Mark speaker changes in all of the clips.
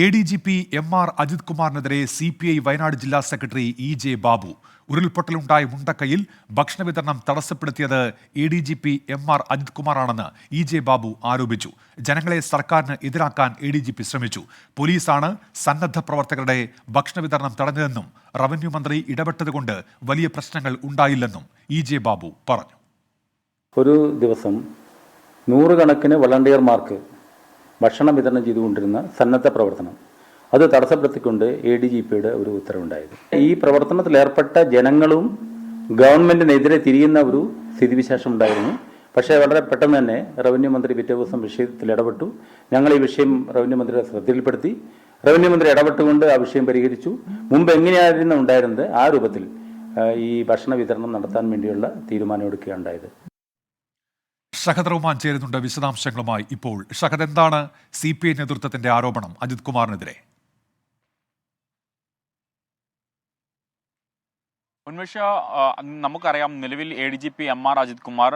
Speaker 1: ADGP MR Ajith കുമാറിനെതിരെ CPI Wayanad ജില്ലാ secretary EJ Babu. ഉരുൾപൊട്ടലുണ്ടായ മുണ്ടക്കയിൽ ഭക്ഷണ വിതരണം തടസ്സപ്പെടുത്തിയത് ADGP MR Ajith കുമാറാണെന്ന് EJ Babu ആരോപിച്ചു. ജനങ്ങളെ സർക്കാരിന് എതിരാക്കാൻ ADGP ശ്രമിച്ചു. പോലീസാണ് സന്നദ്ധ പ്രവർത്തകരുടെ ഭക്ഷണ വിതരണം തടഞ്ഞതെന്നും റവന്യൂ മന്ത്രി ഇടപെട്ടതുകൊണ്ട് വലിയ പ്രശ്നങ്ങൾ ഉണ്ടായില്ലെന്നും EJ ബാബു പറഞ്ഞു.
Speaker 2: ഒരു ദിവസം നൂറുകണക്കിന് വളണ്ടിയർമാർക്ക് ഭക്ഷണം വിതരണം ചെയ്തുകൊണ്ടിരുന്ന സന്നദ്ധ പ്രവർത്തനം അത് തടസ്സപ്പെടുത്തിക്കൊണ്ട് ADGPയുടെ ഒരു ഉത്തരവുണ്ടായത്. ഈ പ്രവർത്തനത്തിൽ ഏർപ്പെട്ട ജനങ്ങളും ഗവൺമെന്റിനെതിരെ തിരിയുന്ന ഒരു സ്ഥിതിവിശേഷം ഉണ്ടായിരുന്നു. പക്ഷേ വളരെ പെട്ടെന്ന് തന്നെ റവന്യൂ മന്ത്രി പിറ്റേ ദിവസം വിഷയത്തിൽ ഇടപെട്ടു. ഞങ്ങൾ ഈ വിഷയം റവന്യൂ മന്ത്രിയുടെ ശ്രദ്ധയിൽപ്പെടുത്തി. റവന്യൂ മന്ത്രി ഇടപെട്ടുകൊണ്ട് ആ വിഷയം പരിഹരിച്ചു. മുമ്പ് എങ്ങനെയായിരുന്നു ഉണ്ടായിരുന്നത് ആ രൂപത്തിൽ ഈ ഭക്ഷണ വിതരണം നടത്താൻ വേണ്ടിയുള്ള തീരുമാനമെടുക്കുകയുണ്ടായത്.
Speaker 1: ഷഹദ് റഹ്മാൻ ചേരുന്നുണ്ട് വിശദാംശങ്ങളുമായി. ഇപ്പോൾ ഷഹദ്, എന്താണ് CPI നേതൃത്വത്തിന്റെ ആരോപണം അജിത് കുമാറിനെതിരെ?
Speaker 3: ഉന്മേഷ, നമുക്കറിയാം, നിലവിൽ ADGP MR Ajith Kumar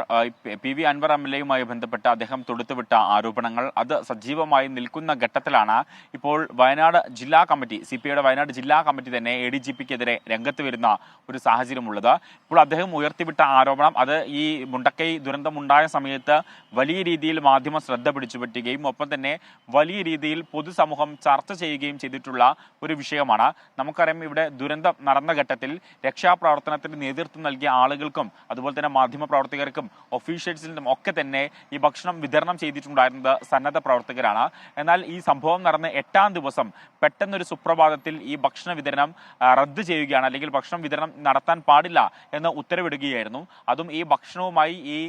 Speaker 3: PV Anwar MLAയുമായി ബന്ധപ്പെട്ട് അദ്ദേഹം തൊടുത്തുവിട്ട ആരോപണങ്ങൾ അത് സജീവമായി നിൽക്കുന്ന ഘട്ടത്തിലാണ് ഇപ്പോൾ വയനാട് ജില്ലാ കമ്മിറ്റി, CPIയുടെ വയനാട് ജില്ലാ കമ്മിറ്റി തന്നെ ADGPക്കെതിരെ രംഗത്ത് വരുന്ന ഒരു സാഹചര്യമുള്ളത്. ഇപ്പോൾ അദ്ദേഹം ഉയർത്തിവിട്ട ആരോപണം അത് ഈ മുണ്ടക്കൈ ദുരന്തമുണ്ടായ സമയത്ത് വലിയ രീതിയിൽ മാധ്യമ ശ്രദ്ധ പിടിച്ചുപറ്റുകയും ഒപ്പം തന്നെ വലിയ രീതിയിൽ പൊതുസമൂഹം ചർച്ച ചെയ്യുകയും ചെയ്തിട്ടുള്ള ഒരു വിഷയമാണ്. നമുക്കറിയാം, ഇവിടെ ദുരന്തം നടന്ന ഘട്ടത്തിൽ പ്രവർത്തനത്തിന് നേതൃത്വം നൽകിയ ആളുകൾക്കും അതുപോലെ തന്നെ മാധ്യമ പ്രവർത്തകർക്കും ഒഫീഷ്യൽസിനും ഒക്കെ തന്നെ ഈ ഭക്ഷണം വിതരണം ചെയ്തിട്ടുണ്ടായിരുന്നത് സന്നദ്ധ പ്രവർത്തകരാണ്. എന്നാൽ ഈ സംഭവം നടന്ന 8-ാം ദിവസം പെട്ടെന്നൊരു സുപ്രഭാതത്തിൽ ഈ ഭക്ഷണ വിതരണം റദ്ദ് ചെയ്യുകയാണ്, അല്ലെങ്കിൽ ഭക്ഷണം വിതരണം നടത്താൻ പാടില്ല എന്ന് ഉത്തരവിടുകയായിരുന്നു. അതും ഈ ഭക്ഷണവുമായി ഈ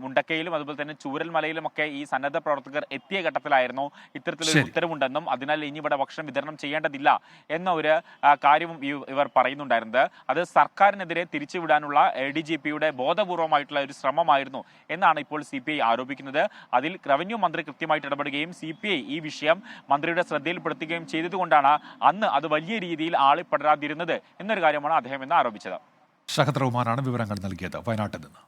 Speaker 3: മുണ്ടക്കയിലും അതുപോലെ തന്നെ ചൂരൽമലയിലുമൊക്കെ ഈ സന്നദ്ധ പ്രവർത്തകർ എത്തിയ ഘട്ടത്തിലായിരുന്നു ഇത്തരത്തിലൊരു ഉത്തരവുണ്ടെന്നും അതിനാൽ ഇനി ഇവിടെ ഭക്ഷണം വിതരണം ചെയ്യേണ്ടതില്ല എന്ന ഒരു കാര്യവും ഇവർ പറയുന്നുണ്ടായിരുന്നത്. അത് സർക്കാരിനെതിരെ തിരിച്ചുവിടാനുള്ള ADGPയുടെ ബോധപൂർവമായിട്ടുള്ള ഒരു ശ്രമമായിരുന്നു എന്നാണ് ഇപ്പോൾ CPI ആരോപിക്കുന്നത്. അതിൽ റവന്യൂ മന്ത്രി കൃത്യമായിട്ട് ഇടപെടുകയും CPI ഈ വിഷയം മന്ത്രിയുടെ ശ്രദ്ധയിൽപ്പെടുത്തുകയും ചെയ്തതുകൊണ്ടാണ് അന്ന് അത് വലിയ രീതിയിൽ ആളിപ്പടരാതിരുന്നത് എന്നൊരു കാര്യമാണ് അദ്ദേഹം ഇന്ന് ആരോപിച്ചത്.
Speaker 1: ഷഹദ് റഹ്മാനാണ് വിവരങ്ങൾ നൽകിയത് വയനാട്ടിൽ നിന്ന്.